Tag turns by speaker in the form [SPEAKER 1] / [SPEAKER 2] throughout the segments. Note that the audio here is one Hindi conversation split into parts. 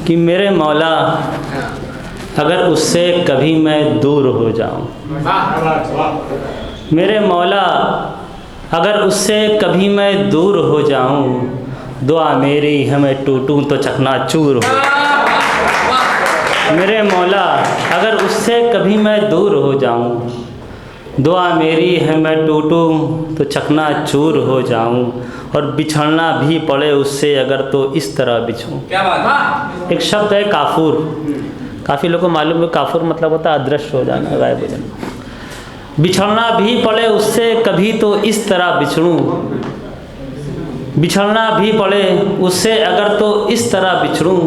[SPEAKER 1] कि मेरे मौला अगर उससे कभी मैं दूर हो जाऊं, मेरे मौला अगर उससे कभी मैं दूर हो जाऊं, दुआ मेरी है मैं टूटूं तो चकनाचूर हो। मेरे मौला अगर उससे कभी मैं दूर हो जाऊं, दुआ मेरी है मैं टूटूं तो चकनाचूर हो जाऊं, और बिछड़ना भी पड़े उससे अगर तो इस तरह बिछूं।
[SPEAKER 2] क्या बात।
[SPEAKER 1] एक शब्द है काफूर, काफ़ी लोगों को मालूम है काफूर मतलब होता है अदृश्य हो जाना, गायब हो जाना। बिछड़ना भी पड़े उससे कभी तो इस तरह बिछड़ूं, बिछड़ना भी पड़े उससे अगर तो इस तरह बिछड़ूं,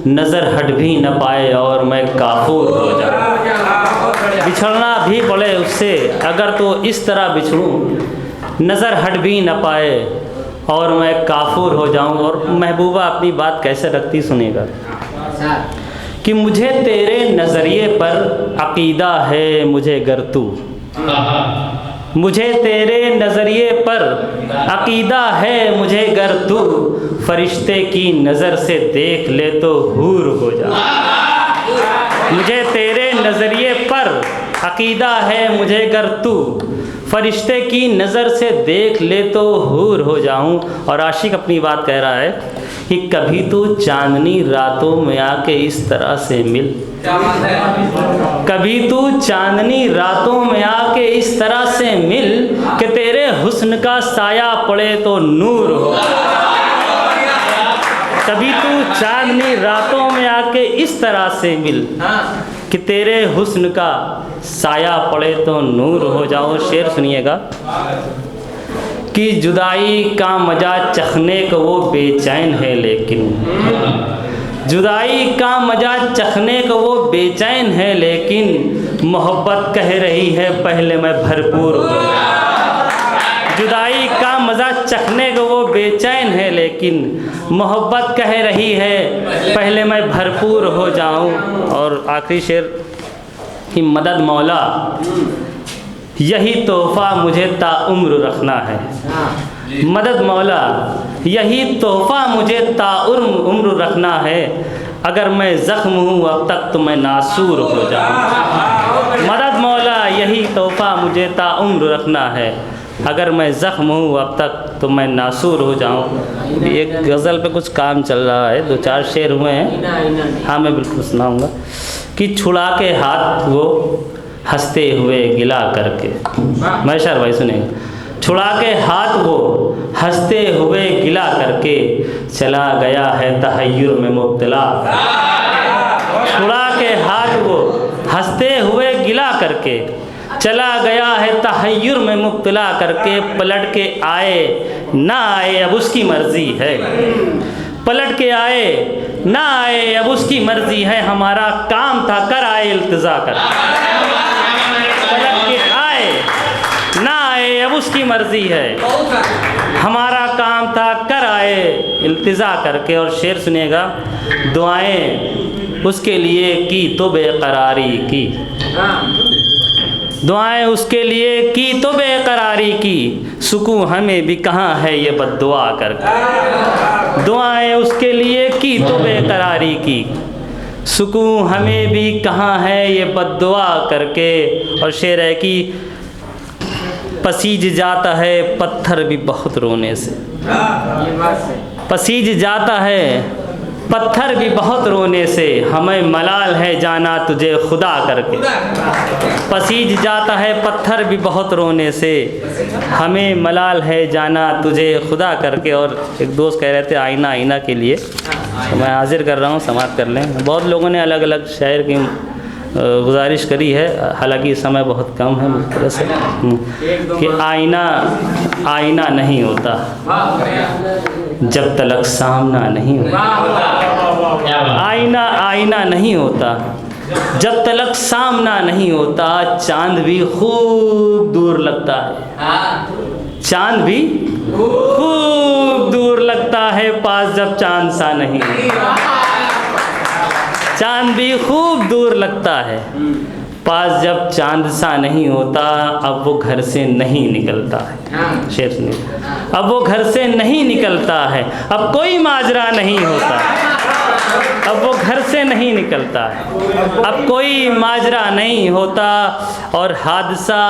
[SPEAKER 1] नज़र हट भी न पाए और मैं काफूर हो जाऊं। बिछड़ना भी पड़े उससे अगर तो इस तरह बिछड़ूं, नज़र हट भी न पाए और मैं काफूर हो जाऊं। और महबूबा अपनी बात कैसे रखती सुनिएगा कि मुझे तेरे नज़रिए पर अक़ीदा है मुझे गर तू, मुझे तेरे नज़रिए पर अक़ीदा है मुझे गर तू, फरिश्ते की नज़र से देख ले तो हूर हो जा। मुझे तेरे नज़रिए पर अक़ीदा है मुझे गर तू, फरिश्ते की नज़र से देख ले तो हूर हो जाऊं। और आशिक अपनी बात कह रहा है कि कभी तू चांदनी रातों में आके इस तरह से मिल, कभी तू चांदनी रातों में आके इस तरह से मिल कि तेरे हुस्न का साया पड़े तो नूर हो। कभी तू चांदनी रातों में आके इस तरह से मिल कि तेरे हुस्न का साया पड़े तो नूर हो जाओ। शेर सुनिएगा कि जुदाई का मजा चखने को वो बेचैन है, लेकिन जुदाई का मजा चखने को वो बेचैन है, लेकिन मोहब्बत कह रही है पहले मैं भरपूर हो जाऊं। जुदाई का मज़ा चखने को वो बेचैन है, लेकिन मोहब्बत कह रही है पहले मैं भरपूर हो जाऊं। और आखिरी शेर कि मदद मौला यही तोहफ़ा मुझे ताउम्र रखना है, मदद मौला यही तोहफ़ा मुझे ताउम्र रखना है, अगर मैं ज़ख्म हूँ अब तक तो मैं नासूर हो जाऊँ। मदद मौला यही तोहफ़ा मुझे ताउम्र रखना है, अगर मैं ज़ख्म हूँ अब तक तो मैं नासूर हो जाऊँ। एक गज़ल पे कुछ काम चल रहा है, 2-4 शेर हुए हैं, हाँ मैं बिल्कुल सुनाऊँगा कि छुड़ा के हाथ वो हंसते हुए गिला करके, मैं शार भाई सुनेगा, छुड़ा के हाथ वो हंसते हुए गिला करके चला गया है तहय्युर में मुब्तला। छुड़ा के हाथ वो हंसते हुए गिला करके चला गया है तहय्युर में मुब्तला करके, पलट के आए ना आए अब उसकी मर्जी है, पलट के आए ना आए अब उसकी मर्जी है, हमारा काम था कर आए इल्तिजा कर। पलट के आए ना आए अब उसकी मर्जी है, हमारा काम था कर आए इल्तिजा करके। और शेर सुनेगा, दुआएं उसके लिए की तो बेकरारी की, दुआएं उसके लिए की तो बेकरारी की, सुकून हमें भी कहाँ है ये बद्दुआ करके। दुआएं उसके लिए की तो बेकरारी की, सुकून हमें भी कहाँ है ये बद्दुआ करके। और शेर है कि पसीज जाता है पत्थर भी बहुत रोने से, पसीज जाता है पत्थर भी बहुत रोने से, हमें मलाल है जाना तुझे खुदा करके। पसीज जाता है पत्थर भी बहुत रोने से, हमें मलाल है जाना तुझे खुदा करके। और एक दोस्त कह रहे थे आईना आईना के लिए, तो मैं हाजिर कर रहा हूँ, समाप्त कर लें। बहुत लोगों ने अलग अलग शायर की गुजारिश करी है, हालांकि समय बहुत कम है मुझ तरह से, कि आईना आईना नहीं होता जब तलक सामना नहीं होता, आईना आईना नहीं होता जब तलक सामना नहीं होता, चांद भी खूब दूर लगता है, चांद भी खूब दूर लगता है पास जब चांद सा नहीं, चांद भी खूब दूर लगता है पास जब चांद सा नहीं होता, अब वो घर से नहीं निकलता है। शेर सुनिए, अब वो घर से नहीं निकलता है, अब कोई माजरा नहीं होता। अब वो घर से नहीं निकलता है, अब कोई माजरा नहीं होता। और हादसा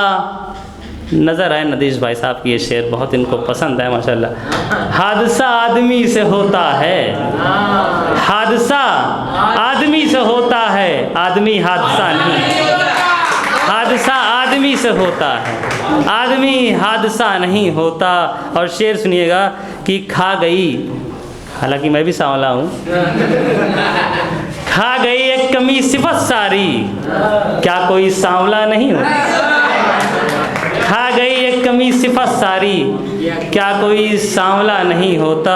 [SPEAKER 1] नज़र आए नदीश भाई साहब की ये शेर बहुत इनको पसंद है माशाल्लाह। हादसा आदमी से होता है, हादसा आदमी से होता है, आदमी हादसा नहीं। हादसा आदमी से होता है, आदमी हादसा नहीं होता। और शेर सुनिएगा कि खा गई, हालांकि मैं भी सांवला हूँ, खा गई एक कमी सिफत सारी, क्या कोई सांवला नहीं होता? खा गई एक कमी सिफत सारी, क्या कोई सांवला नहीं होता?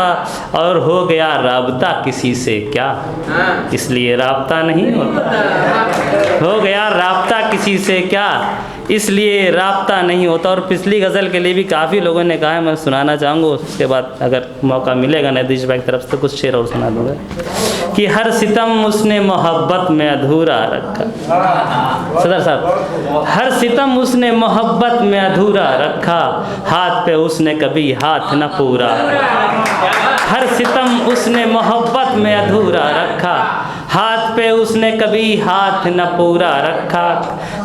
[SPEAKER 1] और हो गया राबता किसी से क्या, इसलिए राबता नहीं होता। हो गया राबता किसी से क्या, इसलिए राबता नहीं होता। और पिछली गज़ल के लिए भी काफ़ी लोगों ने कहा है, मैं सुनाना चाहूँगा, उसके बाद अगर मौका मिलेगा नदीश भाई की तरफ से कुछ शेर और सुना दूँगा। कि हर सितम उसने मोहब्बत में अधूरा रखा, सदर साहब, हर सितम उसने मोहब्बत में अधूरा रखा, हाथ पे उसने कभी हाथ न पूरा। हर सितम उसने मोहब्बत में अधूरा रखा, हाथ पे उसने कभी हाथ न पूरा रखा।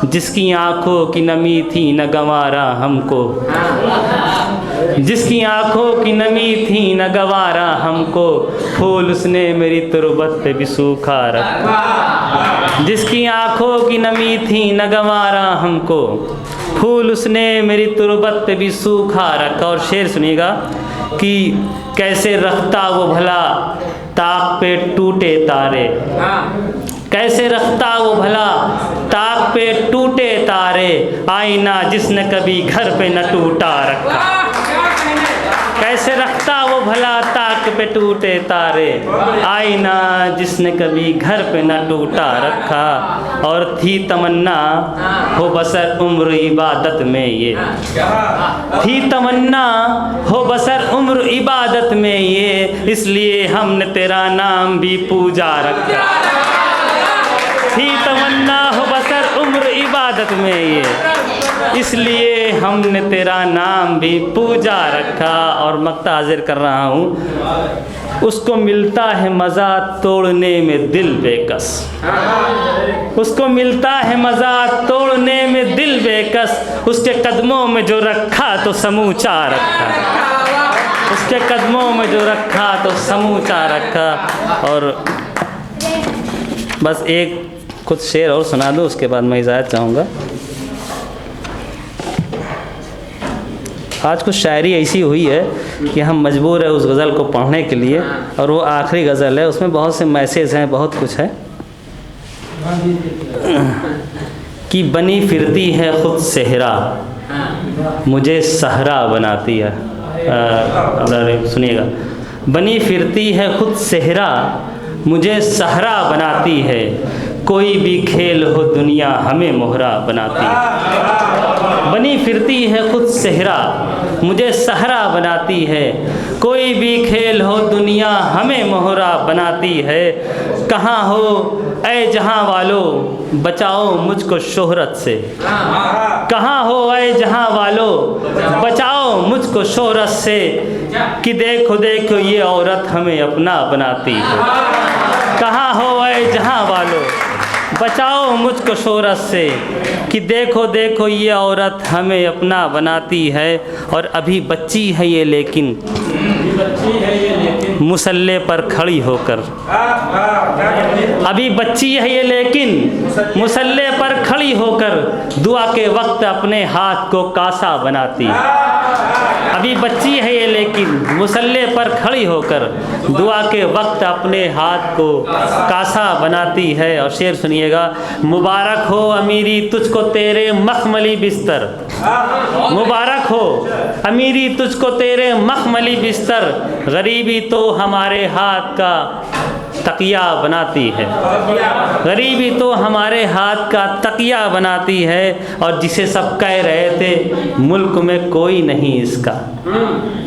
[SPEAKER 1] जिसकी आंखों की नमी थी न गंवारा हमको, जिसकी आंखों की नमी थी न गंवारा हमको, फूल उसने मेरी तुरबत पे भी सूखा रखा। जिसकी आंखों की नमी थी न गंवारा हमको, फूल उसने मेरी तुरबत पे भी सूखा रखा। और शेर सुनिएगा कि कैसे रखता वो भला ताक पे टूटे तारे, कैसे रखता वो भला ताक पे टूटे तारे, आईना जिसने कभी घर पे न टूटा रखा। कैसे रखता वो भला ताक पे टूटे तारे, आईना जिसने कभी घर पे न टूटा रखा। और थी तमन्ना हो बसर उम्र इबादत में ये, थी तमन्ना हो बसर उम्र इबादत में ये, इसलिए हमने तेरा नाम भी पूजा रखा। थी तमन्ना हो बसर उम्र इबादत में ये, इसलिए हमने तेरा नाम भी पूजा रखा। और मक्ता हाजिर कर रहा हूँ, उसको मिलता है मज़ा तोड़ने में दिल बेकस, उसको मिलता है मज़ा तोड़ने में दिल बेकस, उसके कदमों में जो रखा तो समूचा रखा, उसके कदमों में जो रखा तो समूचा रखा। और बस एक कुछ शेर और सुना दूँ, उसके बाद मैं इजाज़त चाहूँगा। आज कुछ शायरी ऐसी हुई है कि हम मजबूर है उस गज़ल को पढ़ने के लिए, और वो आखिरी गज़ल है, उसमें बहुत से मैसेज हैं, बहुत कुछ है। कि बनी फिरती है खुद सेहरा, मुझे सहरा बनाती है। सुनिएगा, बनी फिरती है खुद सेहरा, मुझे सहरा बनाती है, कोई भी खेल हो दुनिया हमें मोहरा बनाती है। बनी फिरती है खुद सेहरा, मुझे सहरा बनाती है, कोई भी खेल हो दुनिया हमें मोहरा बनाती है। कहाँ हो ऐ जहाँ वालों बचाओ मुझको शोहरत से, कहाँ हो ऐ जहाँ वालों बचाओ मुझको शोहरत से, कि देखो देखो ये औरत हमें अपना बनाती है। कहाँ हो ऐ जहाँ वालों बचाओ मुझको शोहरत से, कि देखो देखो ये औरत हमें अपना बनाती है। और अभी बच्ची है ये लेकिन मुसल्ले पर खड़ी होकर, अभी बच्ची है ये लेकिन मुसल्ले पर खड़ी होकर, दुआ के वक्त अपने हाथ को कासा बनाती है। अभी बच्ची है ये लेकिन मुसल्ले पर खड़ी होकर, दुआ के वक्त अपने हाथ को कासा बनाती है। और शेर सुनिएगा, मुबारक हो अमीरी तुझको तेरे मखमली बिस्तर, मुबारक हो अमीरी तुझको तेरे मखमली बिस्तर, गरीबी तो हमारे हाथ का तकिया बनाती है, गरीबी तो हमारे हाथ का तकिया बनाती है। और जिसे सब कह रहे थे मुल्क में कोई नहीं इसका,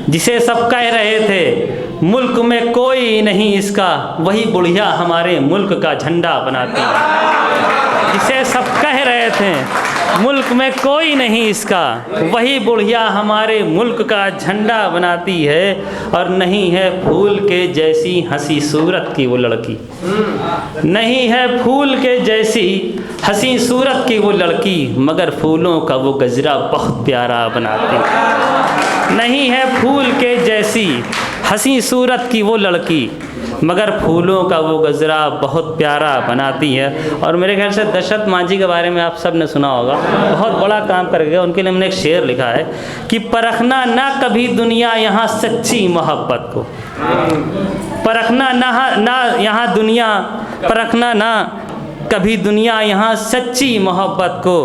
[SPEAKER 1] जिसे सब कह रहे थे मुल्क में कोई नहीं इसका, वही बुढ़िया हमारे मुल्क का झंडा बनाती है। जिसे सब कह रहे थे मुल्क में कोई नहीं इसका, वही बुढ़िया हमारे मुल्क का झंडा बनाती है। और नहीं है फूल के जैसी हंसी सूरत की वो लड़की, नहीं है फूल के जैसी हंसी सूरत की वो लड़की, मगर फूलों का वो गजरा बहुत प्यारा बनाती। नहीं है फूल के जैसी हंसी सूरत की वो लड़की, मगर फूलों का वो गजरा बहुत प्यारा बनाती है। और मेरे ख्याल से दशरथ मांझी के बारे में आप सब ने सुना होगा, बहुत बड़ा काम कर गया। उनके लिए मैंने एक शेर लिखा है कि परखना ना कभी दुनिया यहाँ सच्ची मोहब्बत को, परखना ना यहाँ दुनिया, परखना ना कभी दुनिया यहाँ सच्ची मोहब्बत को।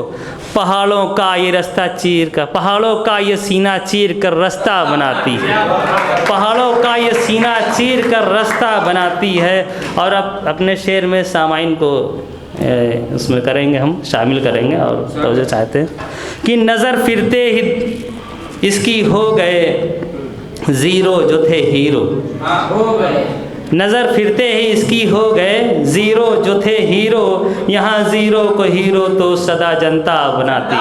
[SPEAKER 1] पहाड़ों का ये रास्ता चीर कर, पहाड़ों का ये सीना चीर कर रास्ता बनाती है, पहाड़ों का ये सीना चीर कर रास्ता बनाती है। और अब अपने शेर में सामाइन को उसमें करेंगे, हम शामिल करेंगे। और तो जो चाहते हैं कि नज़र फिरते ही इसकी हो गए ज़ीरो जो थे हीरो, हो गए नज़र फिरते ही इसकी हो गए ज़ीरो जो थे हीरो। यहाँ ज़ीरो को हीरो तो सदा जनता बनाती।